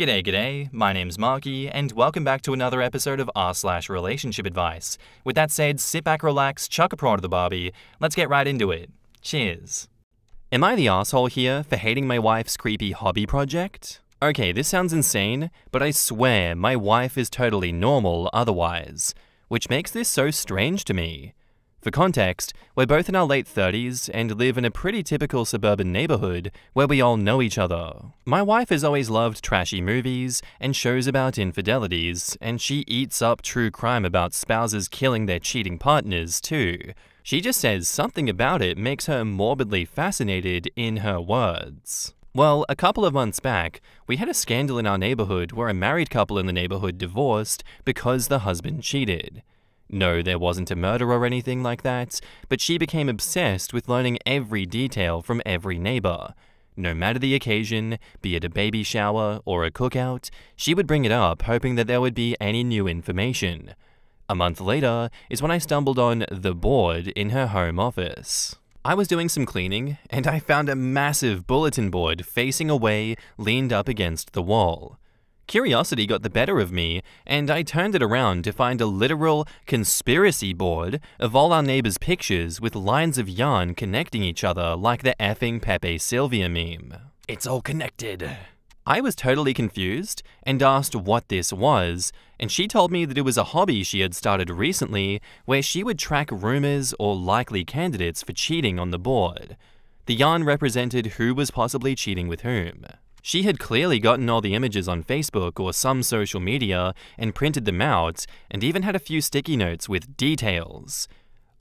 G'day, my name's Marky, and welcome back to another episode of r/relationship advice. With that said, sit back, relax, chuck a prawn to the Barbie, let's get right into it. Cheers. Am I the asshole here for hating my wife's creepy hobby project? Okay, this sounds insane, but I swear my wife is totally normal otherwise, which makes this so strange to me. For context, we're both in our late 30s and live in a pretty typical suburban neighborhood where we all know each other. My wife has always loved trashy movies and shows about infidelities, and she eats up true crime about spouses killing their cheating partners too. She just says something about it makes her morbidly fascinated, in her words. Well, a couple of months back, we had a scandal in our neighborhood where a married couple in the neighborhood divorced because the husband cheated. No, there wasn't a murder or anything like that, but she became obsessed with learning every detail from every neighbor. No matter the occasion, be it a baby shower or a cookout, she would bring it up hoping that there would be any new information. A month later is when I stumbled on the board in her home office. I was doing some cleaning, and I found a massive bulletin board facing away, leaned up against the wall. Curiosity got the better of me, and I turned it around to find a literal conspiracy board of all our neighbors' pictures with lines of yarn connecting each other like the effing Pepe Sylvia meme. It's all connected. I was totally confused and asked what this was, and she told me that it was a hobby she had started recently where she would track rumors or likely candidates for cheating on the board. The yarn represented who was possibly cheating with whom. She had clearly gotten all the images on Facebook or some social media and printed them out, and even had a few sticky notes with details.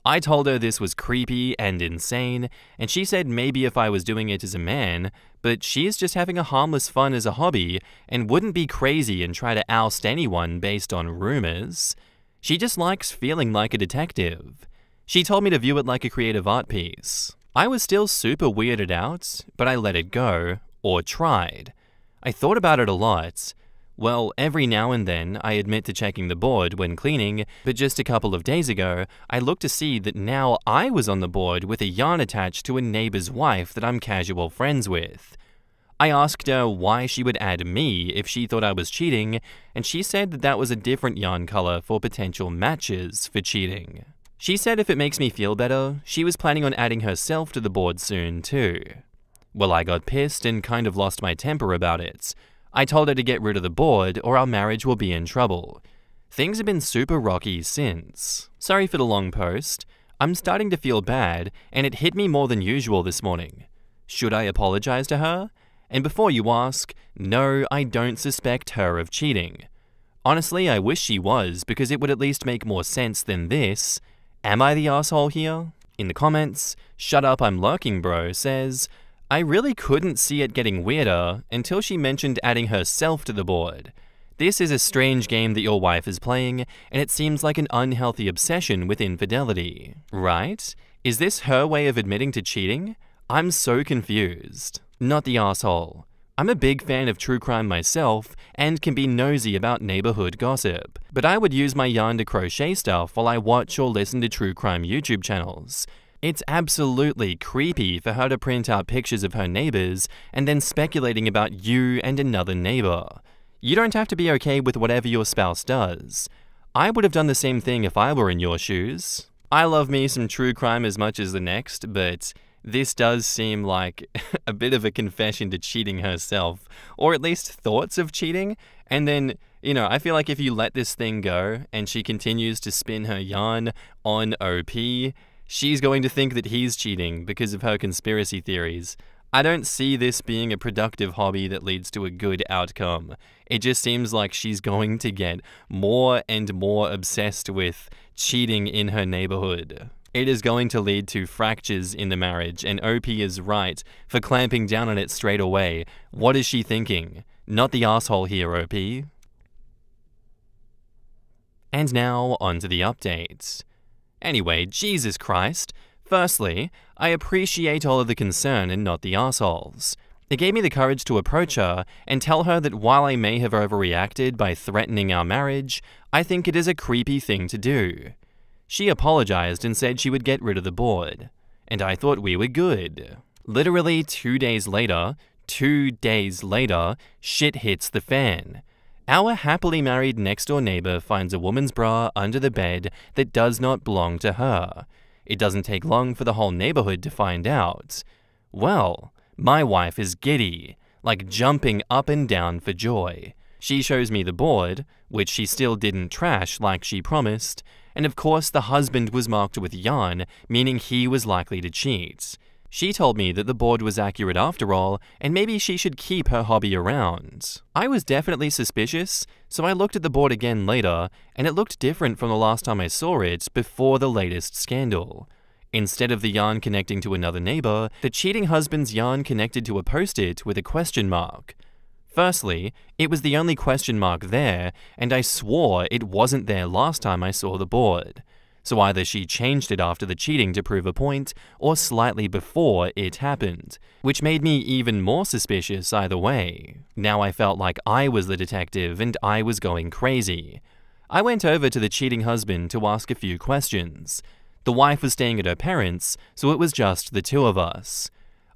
I told her this was creepy and insane, and she said maybe if I was doing it as a man, but she is just having a harmless fun as a hobby and wouldn't be crazy and try to oust anyone based on rumors. She just likes feeling like a detective. She told me to view it like a creative art piece. I was still super weirded out, but I let it go. Or tried. I thought about it a lot. Well, every now and then I admit to checking the board when cleaning, but just a couple of days ago, I looked to see that now I was on the board with a yarn attached to a neighbor's wife that I'm casual friends with. I asked her why she would add me if she thought I was cheating, and she said that that was a different yarn color for potential matches for cheating. She said if it makes me feel better, she was planning on adding herself to the board soon too. Well, I got pissed and kind of lost my temper about it. I told her to get rid of the board or our marriage will be in trouble. Things have been super rocky since. Sorry for the long post. I'm starting to feel bad, and it hit me more than usual this morning. Should I apologize to her? And before you ask, no, I don't suspect her of cheating. Honestly, I wish she was, because it would at least make more sense than this. Am I the asshole here? In the comments, Shut Up I'm Lurking Bro says, I really couldn't see it getting weirder until she mentioned adding herself to the board. This is a strange game that your wife is playing, and it seems like an unhealthy obsession with infidelity. Right? Is this her way of admitting to cheating? I'm so confused. Not the asshole. I'm a big fan of true crime myself and can be nosy about neighborhood gossip, but I would use my yarn to crochet stuff while I watch or listen to true crime YouTube channels. It's absolutely creepy for her to print out pictures of her neighbors and then speculating about you and another neighbor. You don't have to be okay with whatever your spouse does. I would have done the same thing if I were in your shoes. I love me some true crime as much as the next, but this does seem like a bit of a confession to cheating herself, or at least thoughts of cheating, and then, I feel like if you let this thing go and she continues to spin her yarn on OP, she's going to think that he's cheating because of her conspiracy theories. I don't see this being a productive hobby that leads to a good outcome. It just seems like she's going to get more and more obsessed with cheating in her neighborhood. It is going to lead to fractures in the marriage, and OP is right for clamping down on it straight away. What is she thinking? Not the asshole here, OP. And now, on to the updates. Anyway, Jesus Christ. Firstly, I appreciate all of the concern and not the assholes. It gave me the courage to approach her and tell her that while I may have overreacted by threatening our marriage, I think it is a creepy thing to do. She apologized and said she would get rid of the board, and I thought we were good. Literally 2 days later, 2 days later, shit hits the fan. Our happily married next-door neighbor finds a woman's bra under the bed that does not belong to her. It doesn't take long for the whole neighborhood to find out. Well, my wife is giddy, like jumping up and down for joy. She shows me the board, which she still didn't trash like she promised, and of course the husband was marked with yarn, meaning he was likely to cheat. She told me that the board was accurate after all, and maybe she should keep her hobby around. I was definitely suspicious, so I looked at the board again later, and it looked different from the last time I saw it before the latest scandal. Instead of the yarn connecting to another neighbor, the cheating husband's yarn connected to a post-it with a question mark. Firstly, it was the only question mark there, and I swore it wasn't there last time I saw the board. So either she changed it after the cheating to prove a point, or slightly before it happened, which made me even more suspicious either way. Now I felt like I was the detective and I was going crazy. I went over to the cheating husband to ask a few questions. The wife was staying at her parents', so it was just the two of us.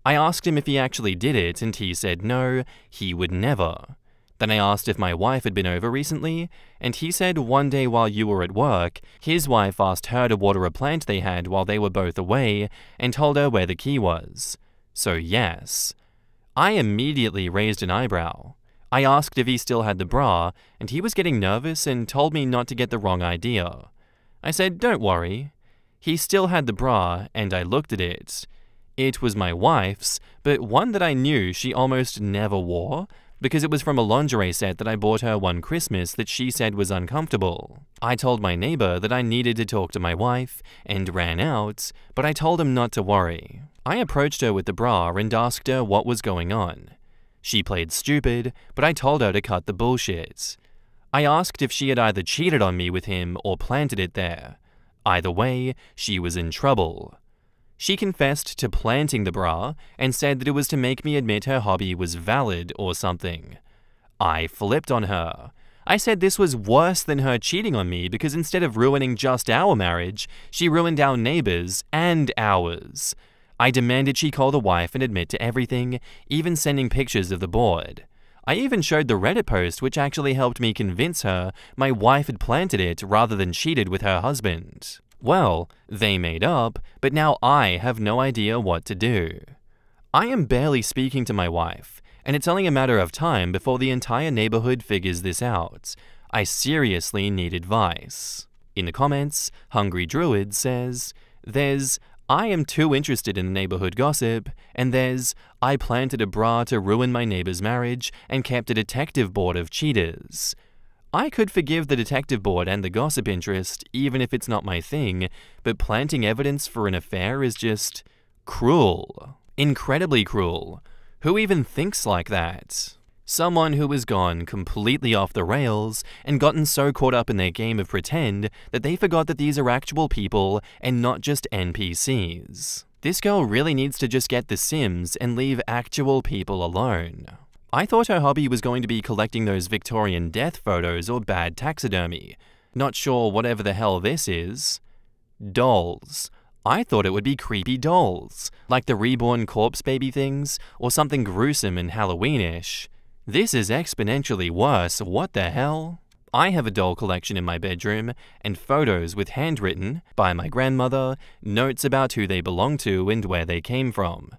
I asked him if he actually did it, and he said no, he would never. Then I asked if my wife had been over recently, and he said one day while you were at work, his wife asked her to water a plant they had while they were both away, and told her where the key was. So yes. I immediately raised an eyebrow. I asked if he still had the bra, and he was getting nervous and told me not to get the wrong idea. I said, don't worry. He still had the bra, and I looked at it. It was my wife's, but one that I knew she almost never wore, because it was from a lingerie set that I bought her one Christmas that she said was uncomfortable. I told my neighbor that I needed to talk to my wife, and ran out, but I told him not to worry. I approached her with the bra and asked her what was going on. She played stupid, but I told her to cut the bullshit. I asked if she had either cheated on me with him or planted it there. Either way, she was in trouble. She confessed to planting the bra and said that it was to make me admit her hobby was valid or something. I flipped on her. I said this was worse than her cheating on me because instead of ruining just our marriage, she ruined our neighbors and ours. I demanded she call the wife and admit to everything, even sending pictures of the board. I even showed the Reddit post which actually helped me convince her my wife had planted it rather than cheated with her husband. Well, they made up, but now I have no idea what to do. I am barely speaking to my wife, and it's only a matter of time before the entire neighborhood figures this out. I seriously need advice. In the comments, Hungry Druid says, there's, I am too interested in the neighborhood gossip, and there's, I planted a bra to ruin my neighbor's marriage and kept a detective board of cheaters. I could forgive the detective board and the gossip interest, even if it's not my thing, but planting evidence for an affair is just cruel. Incredibly cruel. Who even thinks like that? Someone who has gone completely off the rails and gotten so caught up in their game of pretend that they forgot that these are actual people and not just NPCs. This girl really needs to just get The Sims and leave actual people alone. I thought her hobby was going to be collecting those Victorian death photos or bad taxidermy. Not sure whatever the hell this is. Dolls. I thought it would be creepy dolls, like the reborn corpse baby things, or something gruesome and Halloweenish. This is exponentially worse, what the hell? I have a doll collection in my bedroom, and photos with handwritten, by my grandmother, notes about who they belong to and where they came from.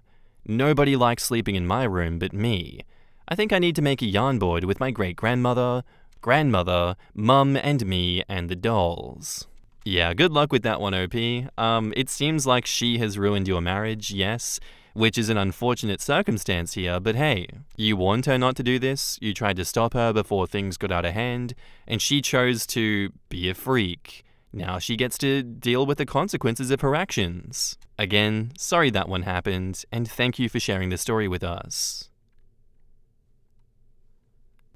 Nobody likes sleeping in my room but me. I think I need to make a yarn board with my great-grandmother, grandmother, mum and me and the dolls. Yeah, good luck with that one, OP. It seems like she has ruined your marriage, yes, which is an unfortunate circumstance here, but hey, you warned her not to do this, you tried to stop her before things got out of hand, and she chose to be a freak. Now she gets to deal with the consequences of her actions. Again, sorry that one happened, and thank you for sharing the story with us.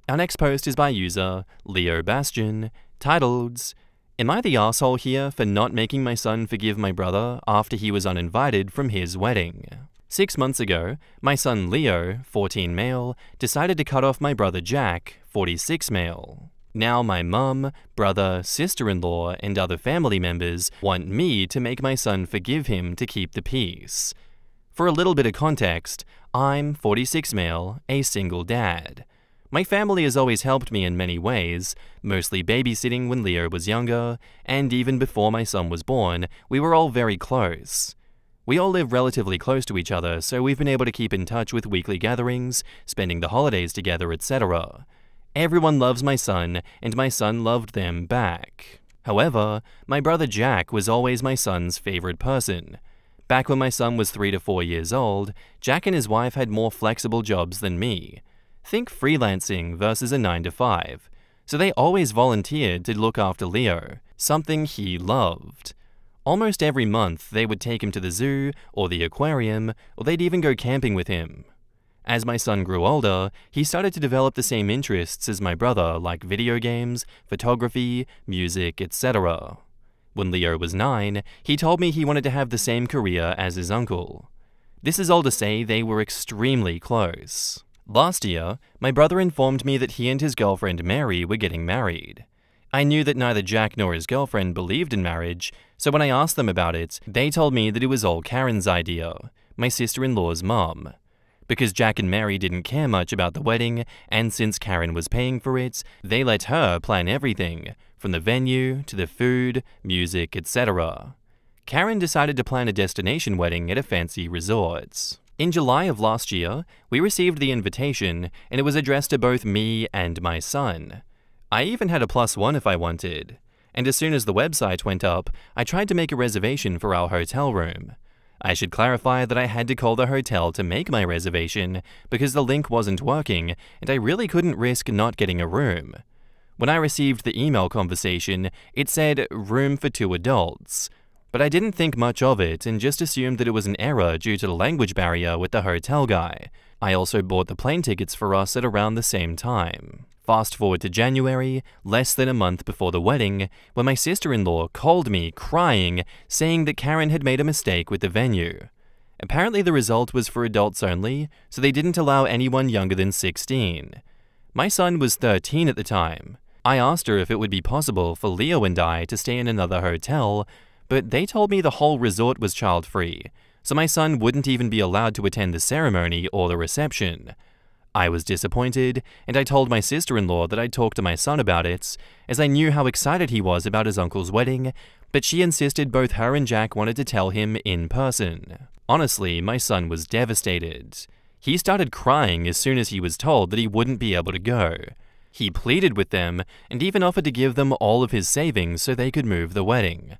Our next post is by user Leo Bastion, titled, Am I the asshole here for not making my son forgive my brother after he was uninvited from his wedding? 6 months ago, my son Leo, 14 male, decided to cut off my brother Jack, 46 male. Now my mum, brother, sister-in-law, and other family members want me to make my son forgive him to keep the peace. For a little bit of context, I'm 46 male, a single dad. My family has always helped me in many ways, mostly babysitting when Leo was younger, and even before my son was born, we were all very close. We all live relatively close to each other, so we've been able to keep in touch with weekly gatherings, spending the holidays together, etc. Everyone loves my son, and my son loved them back. However, my brother Jack was always my son's favorite person. Back when my son was 3 to 4 years old, Jack and his wife had more flexible jobs than me. Think freelancing versus a 9 to 5. So they always volunteered to look after Leo, something he loved. Almost every month, they would take him to the zoo or the aquarium, or they'd even go camping with him. As my son grew older, he started to develop the same interests as my brother, like video games, photography, music, etc. When Leo was 9, he told me he wanted to have the same career as his uncle. This is all to say they were extremely close. Last year, my brother informed me that he and his girlfriend Mary were getting married. I knew that neither Jack nor his girlfriend believed in marriage, so when I asked them about it, they told me that it was all Karen's idea, my sister-in-law's mom. Because Jack and Mary didn't care much about the wedding, and since Karen was paying for it, they let her plan everything, from the venue to the food, music, etc. Karen decided to plan a destination wedding at a fancy resort. In July of last year, we received the invitation, and it was addressed to both me and my son. I even had a +1 if I wanted. And as soon as the website went up, I tried to make a reservation for our hotel room. I should clarify that I had to call the hotel to make my reservation because the link wasn't working, and I really couldn't risk not getting a room. When I received the email conversation, it said room for 2 adults. But I didn't think much of it and just assumed that it was an error due to the language barrier with the hotel guy. I also bought the plane tickets for us at around the same time. Fast forward to January, less than a month before the wedding, when my sister-in-law called me crying, saying that Karen had made a mistake with the venue. Apparently the result was for adults only, so they didn't allow anyone younger than 16. My son was 13 at the time. I asked her if it would be possible for Leo and I to stay in another hotel, but they told me the whole resort was child-free, so my son wouldn't even be allowed to attend the ceremony or the reception. I was disappointed, and I told my sister-in-law that I'd talk to my son about it, as I knew how excited he was about his uncle's wedding, but she insisted both her and Jack wanted to tell him in person. Honestly, my son was devastated. He started crying as soon as he was told that he wouldn't be able to go. He pleaded with them, and even offered to give them all of his savings so they could move the wedding.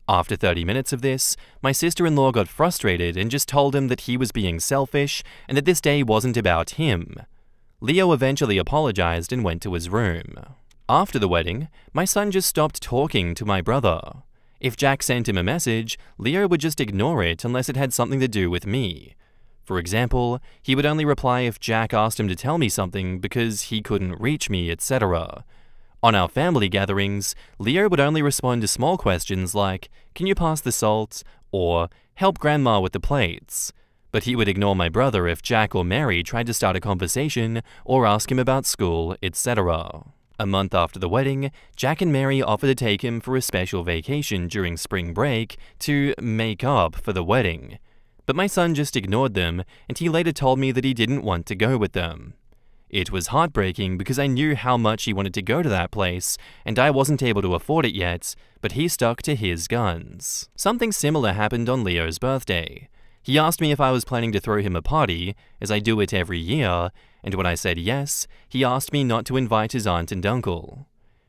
After 30 minutes of this, my sister-in-law got frustrated and just told him that he was being selfish and that this day wasn't about him. Leo eventually apologized and went to his room. After the wedding, my son just stopped talking to my brother. If Jack sent him a message, Leo would just ignore it unless it had something to do with me. For example, he would only reply if Jack asked him to tell me something because he couldn't reach me, etc. On our family gatherings, Leo would only respond to small questions like, "Can you pass the salt?" or "Help grandma with the plates." But he would ignore my brother if Jack or Mary tried to start a conversation or ask him about school, etc. A month after the wedding, Jack and Mary offered to take him for a special vacation during spring break to make up for the wedding. But my son just ignored them, and he later told me that he didn't want to go with them. It was heartbreaking because I knew how much he wanted to go to that place, and I wasn't able to afford it yet, but he stuck to his guns. Something similar happened on Leo's birthday. He asked me if I was planning to throw him a party, as I do it every year, and when I said yes, he asked me not to invite his aunt and uncle.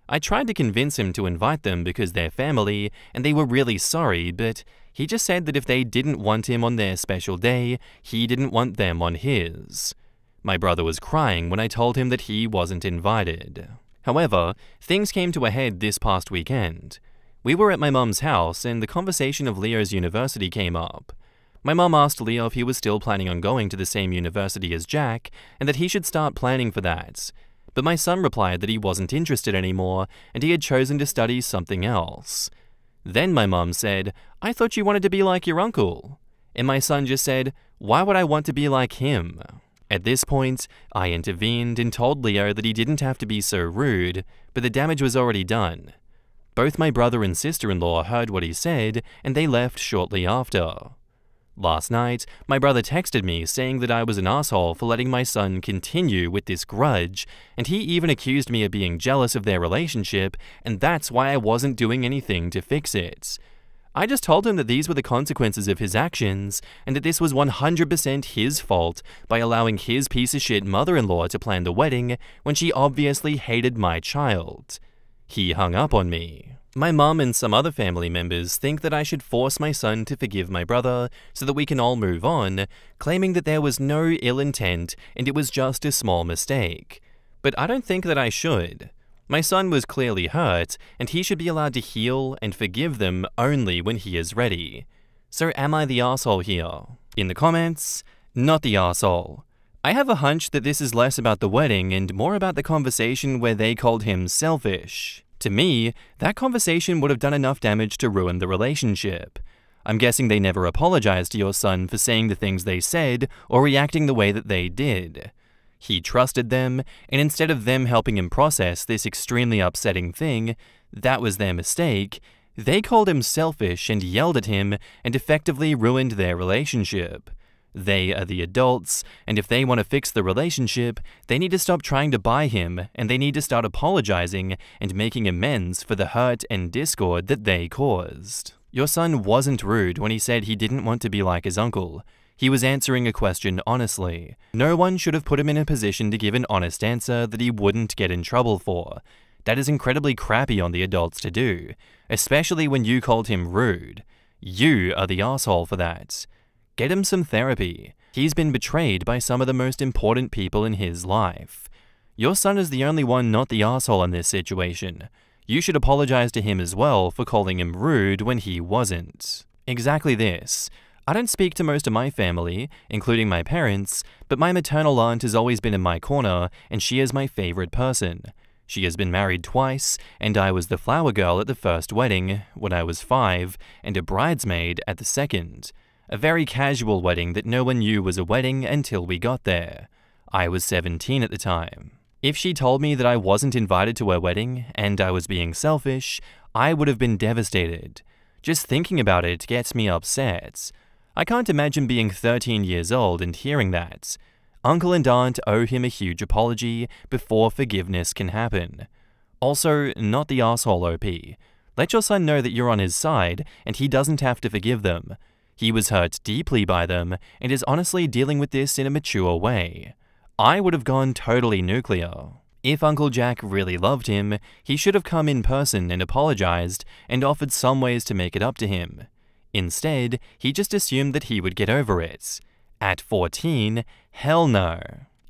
I tried to convince him to invite them because they're family, and they were really sorry, but he just said that if they didn't want him on their special day, he didn't want them on his. My brother was crying when I told him that he wasn't invited. However, things came to a head this past weekend. We were at my mum's house and the conversation of Leo's university came up. My mum asked Leo if he was still planning on going to the same university as Jack and that he should start planning for that. But my son replied that he wasn't interested anymore and he had chosen to study something else. Then my mum said, "I thought you wanted to be like your uncle." And my son just said, "Why would I want to be like him?" At this point, I intervened and told Leo that he didn't have to be so rude, but the damage was already done. Both my brother and sister-in-law heard what he said, and they left shortly after. Last night, my brother texted me saying that I was an asshole for letting my son continue with this grudge, and he even accused me of being jealous of their relationship, and that's why I wasn't doing anything to fix it. I just told him that these were the consequences of his actions, and that this was 100% his fault by allowing his piece of shit mother-in-law to plan the wedding when she obviously hated my child. He hung up on me. My mum and some other family members think that I should force my son to forgive my brother so that we can all move on, claiming that there was no ill intent and it was just a small mistake. But I don't think that I should. My son was clearly hurt, and he should be allowed to heal and forgive them only when he is ready. So am I the asshole here? In the comments, not the asshole. I have a hunch that this is less about the wedding and more about the conversation where they called him selfish. To me, that conversation would have done enough damage to ruin the relationship. I'm guessing they never apologized to your son for saying the things they said or reacting the way that they did. He trusted them, and instead of them helping him process this extremely upsetting thing, that was their mistake, they called him selfish and yelled at him and effectively ruined their relationship. They are the adults, and if they want to fix the relationship, they need to stop trying to buy him, and they need to start apologizing and making amends for the hurt and discord that they caused. Your son wasn't rude when he said he didn't want to be like his uncle. He was answering a question honestly. No one should have put him in a position to give an honest answer that he wouldn't get in trouble for. That is incredibly crappy on the adults to do, especially when you called him rude. You are the asshole for that. Get him some therapy. He's been betrayed by some of the most important people in his life. Your son is the only one not the asshole in this situation. You should apologize to him as well for calling him rude when he wasn't. Exactly this. I don't speak to most of my family, including my parents, but my maternal aunt has always been in my corner, and she is my favorite person. She has been married twice, and I was the flower girl at the first wedding, when I was 5, and a bridesmaid at the second. A very casual wedding that no one knew was a wedding until we got there. I was 17 at the time. If she told me that I wasn't invited to her wedding, and I was being selfish, I would have been devastated. Just thinking about it gets me upset. I can't imagine being 13 years old and hearing that. Uncle and aunt owe him a huge apology before forgiveness can happen. Also, not the asshole OP. Let your son know that you're on his side, and he doesn't have to forgive them. He was hurt deeply by them and is honestly dealing with this in a mature way. I would have gone totally nuclear. If Uncle Jack really loved him, he should have come in person and apologized and offered some ways to make it up to him. Instead, he just assumed that he would get over it. At 14, hell no.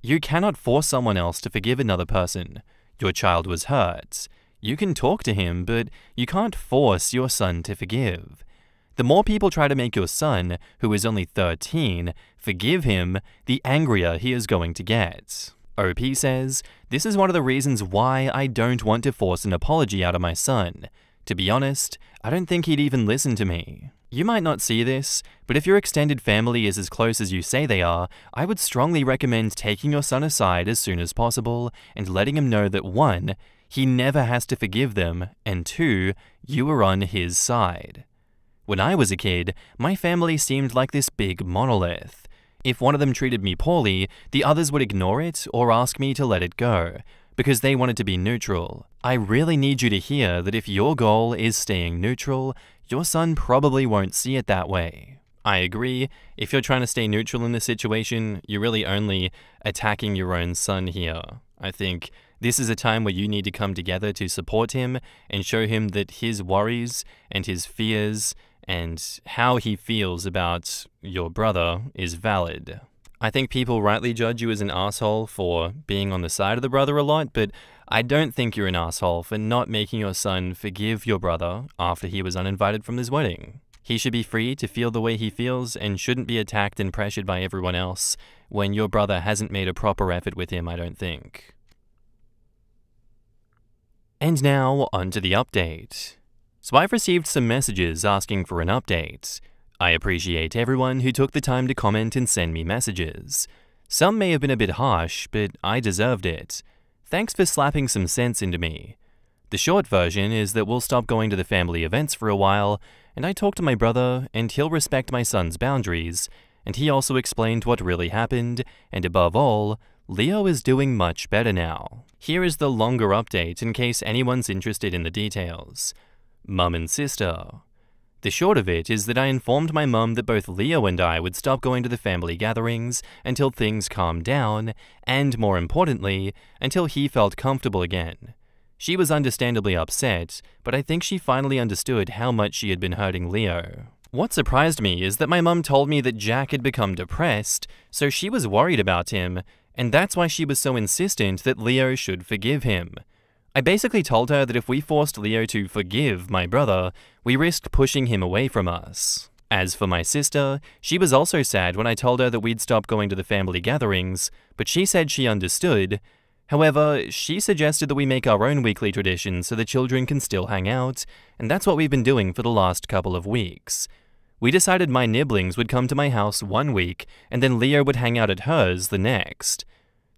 You cannot force someone else to forgive another person. Your child was hurt. You can talk to him, but you can't force your son to forgive. The more people try to make your son, who is only 13, forgive him, the angrier he is going to get. OP says, "This is one of the reasons why I don't want to force an apology out of my son. To be honest, I don't think he'd even listen to me." You might not see this, but if your extended family is as close as you say they are, I would strongly recommend taking your son aside as soon as possible and letting him know that 1, he never has to forgive them, and 2, you are on his side. When I was a kid, my family seemed like this big monolith. If one of them treated me poorly, the others would ignore it or ask me to let it go, because they wanted to be neutral. I really need you to hear that if your goal is staying neutral, your son probably won't see it that way. I agree, if you're trying to stay neutral in this situation, you're really only attacking your own son here. I think this is a time where you need to come together to support him and show him that his worries and his fears and how he feels about your brother is valid. I think people rightly judge you as an asshole for being on the side of the brother a lot, but I don't think you're an asshole for not making your son forgive your brother after he was uninvited from his wedding. He should be free to feel the way he feels and shouldn't be attacked and pressured by everyone else when your brother hasn't made a proper effort with him, I don't think. And now, on to the update. So I've received some messages asking for an update. I appreciate everyone who took the time to comment and send me messages. Some may have been a bit harsh, but I deserved it. Thanks for slapping some sense into me. The short version is that we'll stop going to the family events for a while, and I talked to my brother, and he'll respect my son's boundaries, and he also explained what really happened, and above all, Leo is doing much better now. Here is the longer update in case anyone's interested in the details. Mum and sister. The short of it is that I informed my mum that both Leo and I would stop going to the family gatherings until things calmed down, and more importantly, until he felt comfortable again. She was understandably upset, but I think she finally understood how much she had been hurting Leo. What surprised me is that my mum told me that Jack had become depressed, so she was worried about him, and that's why she was so insistent that Leo should forgive him. I basically told her that if we forced Leo to forgive my brother, we risked pushing him away from us. As for my sister, she was also sad when I told her that we'd stop going to the family gatherings, but she said she understood. However, she suggested that we make our own weekly tradition so the children can still hang out, and that's what we've been doing for the last couple of weeks. We decided my nibblings would come to my house one week, and then Leo would hang out at hers the next.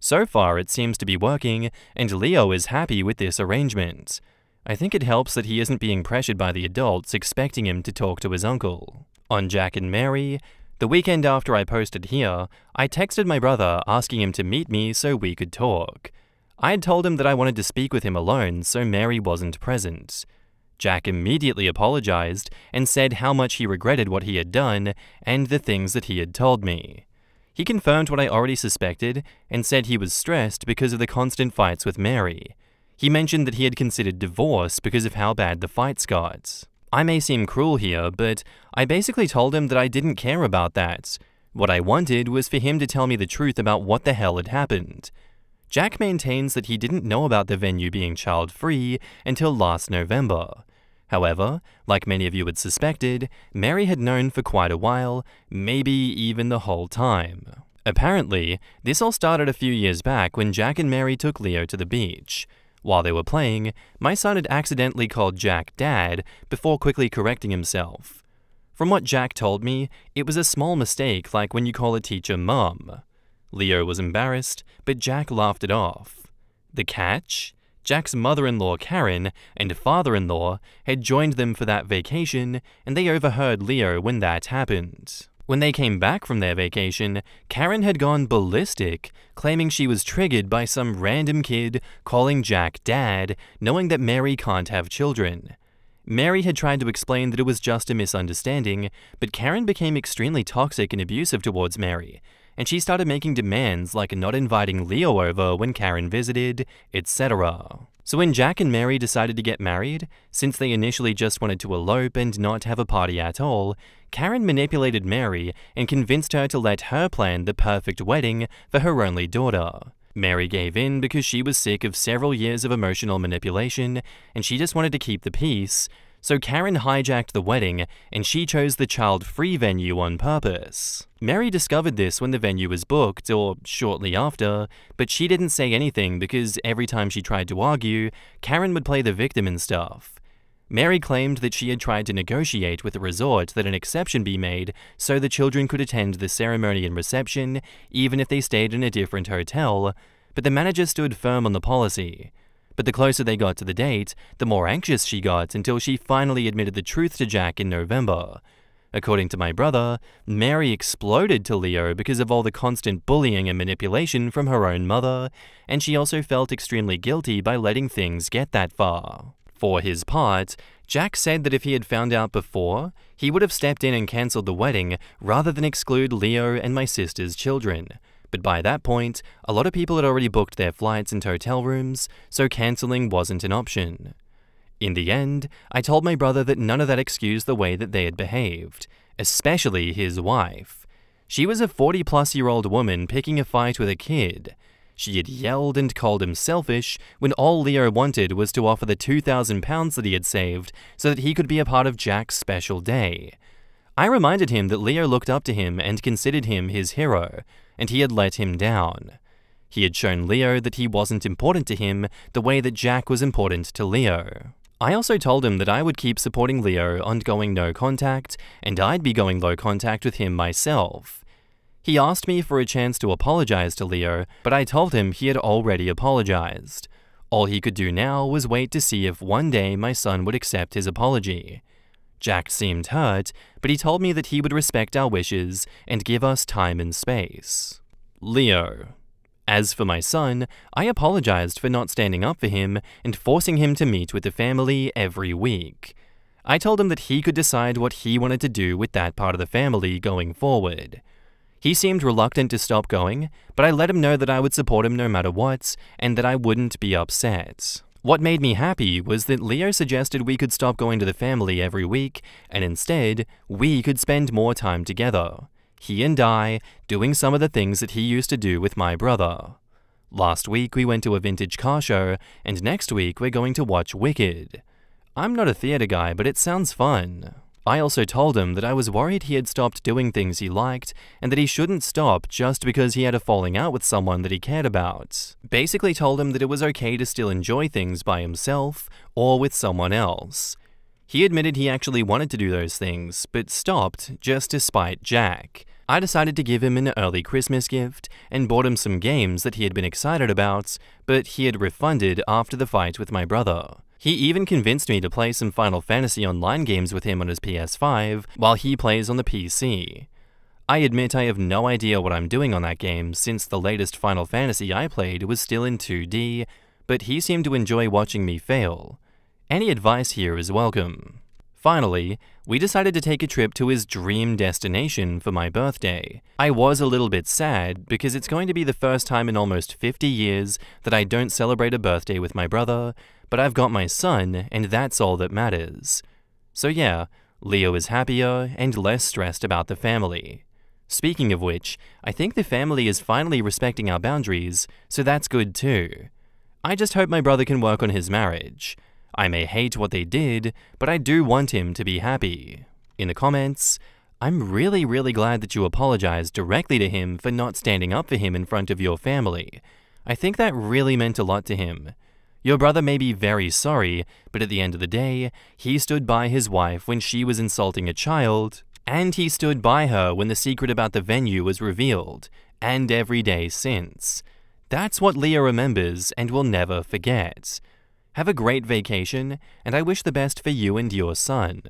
So far, it seems to be working, and Leo is happy with this arrangement. I think it helps that he isn't being pressured by the adults expecting him to talk to his uncle. On Jack and Mary, the weekend after I posted here, I texted my brother asking him to meet me so we could talk. I had told him that I wanted to speak with him alone, so Mary wasn't present. Jack immediately apologized and said how much he regretted what he had done and the things that he had told me. He confirmed what I already suspected and said he was stressed because of the constant fights with Mary. He mentioned that he had considered divorce because of how bad the fights got. I may seem cruel here, but I basically told him that I didn't care about that. What I wanted was for him to tell me the truth about what the hell had happened. Jack maintains that he didn't know about the venue being child-free until last November. However, like many of you had suspected, Mary had known for quite a while, maybe even the whole time. Apparently, this all started a few years back when Jack and Mary took Leo to the beach. While they were playing, my son had accidentally called Jack Dad before quickly correcting himself. From what Jack told me, it was a small mistake like when you call a teacher Mum. Leo was embarrassed, but Jack laughed it off. The catch? Jack's mother-in-law Karen and father-in-law had joined them for that vacation, and they overheard Leo when that happened. When they came back from their vacation, Karen had gone ballistic, claiming she was triggered by some random kid calling Jack Dad, knowing that Mary can't have children. Mary had tried to explain that it was just a misunderstanding, but Karen became extremely toxic and abusive towards Mary, and she started making demands like not inviting Leo over when Karen visited, etc. So when Jack and Mary decided to get married, since they initially just wanted to elope and not have a party at all, Karen manipulated Mary and convinced her to let her plan the perfect wedding for her only daughter. Mary gave in because she was sick of several years of emotional manipulation, and she just wanted to keep the peace. So Karen hijacked the wedding, and she chose the child-free venue on purpose. Mary discovered this when the venue was booked, or shortly after, but she didn't say anything because every time she tried to argue, Karen would play the victim and stuff. Mary claimed that she had tried to negotiate with the resort that an exception be made so the children could attend the ceremony and reception, even if they stayed in a different hotel, but the manager stood firm on the policy. But the closer they got to the date, the more anxious she got until she finally admitted the truth to Jack in November. According to my brother, Mary exploded to Leo because of all the constant bullying and manipulation from her own mother, and she also felt extremely guilty by letting things get that far. For his part, Jack said that if he had found out before, he would have stepped in and cancelled the wedding rather than exclude Leo and my sister's children. But by that point, a lot of people had already booked their flights and hotel rooms, so cancelling wasn't an option. In the end, I told my brother that none of that excused the way that they had behaved, especially his wife. She was a 40-plus-year-old woman picking a fight with a kid. She had yelled and called him selfish when all Leo wanted was to offer the £2,000 that he had saved so that he could be a part of Jack's special day. I reminded him that Leo looked up to him and considered him his hero, and he had let him down. He had shown Leo that he wasn't important to him the way that Jack was important to Leo. I also told him that I would keep supporting Leo on going no contact, and I'd be going low contact with him myself. He asked me for a chance to apologize to Leo, but I told him he had already apologized. All he could do now was wait to see if one day my son would accept his apology. Jack seemed hurt, but he told me that he would respect our wishes and give us time and space. Leo. As for my son, I apologized for not standing up for him and forcing him to meet with the family every week. I told him that he could decide what he wanted to do with that part of the family going forward. He seemed reluctant to stop going, but I let him know that I would support him no matter what and that I wouldn't be upset. What made me happy was that Leo suggested we could stop going to the family every week and instead, we could spend more time together. He and I, doing some of the things that he used to do with my brother. Last week we went to a vintage car show, and next week we're going to watch Wicked. I'm not a theater guy, but it sounds fun. I also told him that I was worried he had stopped doing things he liked, and that he shouldn't stop just because he had a falling out with someone that he cared about. Basically told him that it was okay to still enjoy things by himself or with someone else. He admitted he actually wanted to do those things, but stopped just to spite Jack. I decided to give him an early Christmas gift and bought him some games that he had been excited about, but he had refunded after the fight with my brother. He even convinced me to play some Final Fantasy Online games with him on his PS5 while he plays on the PC. I admit I have no idea what I'm doing on that game since the latest Final Fantasy I played was still in 2D, but he seemed to enjoy watching me fail. Any advice here is welcome. Finally, we decided to take a trip to his dream destination for my birthday. I was a little bit sad because it's going to be the first time in almost 50 years that I don't celebrate a birthday with my brother, but I've got my son and that's all that matters. So yeah, Leo is happier and less stressed about the family. Speaking of which, I think the family is finally respecting our boundaries, so that's good too. I just hope my brother can work on his marriage. I may hate what they did, but I do want him to be happy. In the comments, I'm really glad that you apologized directly to him for not standing up for him in front of your family. I think that really meant a lot to him. Your brother may be very sorry, but at the end of the day, he stood by his wife when she was insulting a child, and he stood by her when the secret about the venue was revealed, and every day since. That's what Leo remembers and will never forget. Have a great vacation, and I wish the best for you and your son.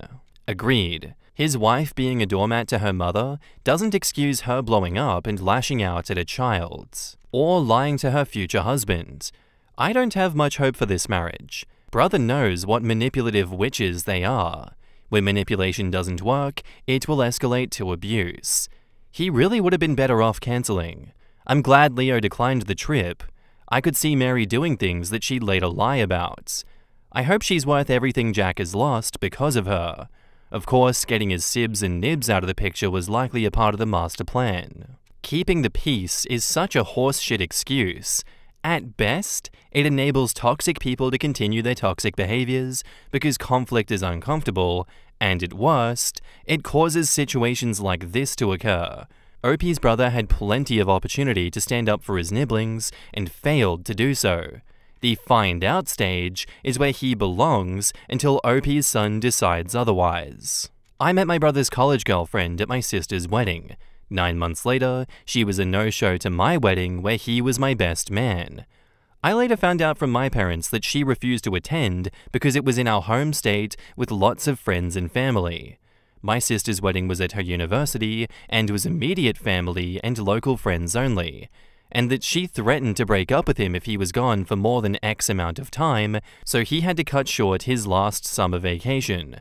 Agreed. His wife being a doormat to her mother doesn't excuse her blowing up and lashing out at a child, or lying to her future husband. I don't have much hope for this marriage. Brother knows what manipulative witches they are. When manipulation doesn't work, it will escalate to abuse. He really would have been better off cancelling. I'm glad Leo declined the trip. I could see Mary doing things that she'd later lie about. I hope she's worth everything Jack has lost because of her. Of course, getting his sibs and nibs out of the picture was likely a part of the master plan. Keeping the peace is such a horseshit excuse. At best, it enables toxic people to continue their toxic behaviors because conflict is uncomfortable, and at worst, it causes situations like this to occur. OP's brother had plenty of opportunity to stand up for his nibblings and failed to do so. The find out stage is where he belongs until OP's son decides otherwise. I met my brother's college girlfriend at my sister's wedding. 9 months later, she was a no-show to my wedding where he was my best man. I later found out from my parents that she refused to attend because it was in our home state with lots of friends and family. My sister's wedding was at her university and was immediate family and local friends only, and that she threatened to break up with him if he was gone for more than X amount of time, so he had to cut short his last summer vacation.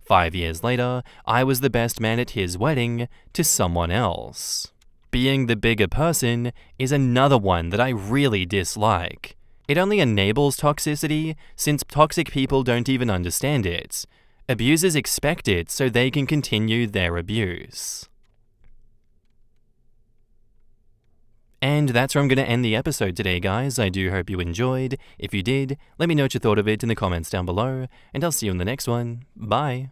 5 years later, I was the best man at his wedding to someone else. Being the bigger person is another one that I really dislike. It only enables toxicity since toxic people don't even understand it. Abusers expect it so they can continue their abuse. And that's where I'm going to end the episode today, guys. I do hope you enjoyed. If you did, let me know what you thought of it in the comments down below, and I'll see you in the next one. Bye!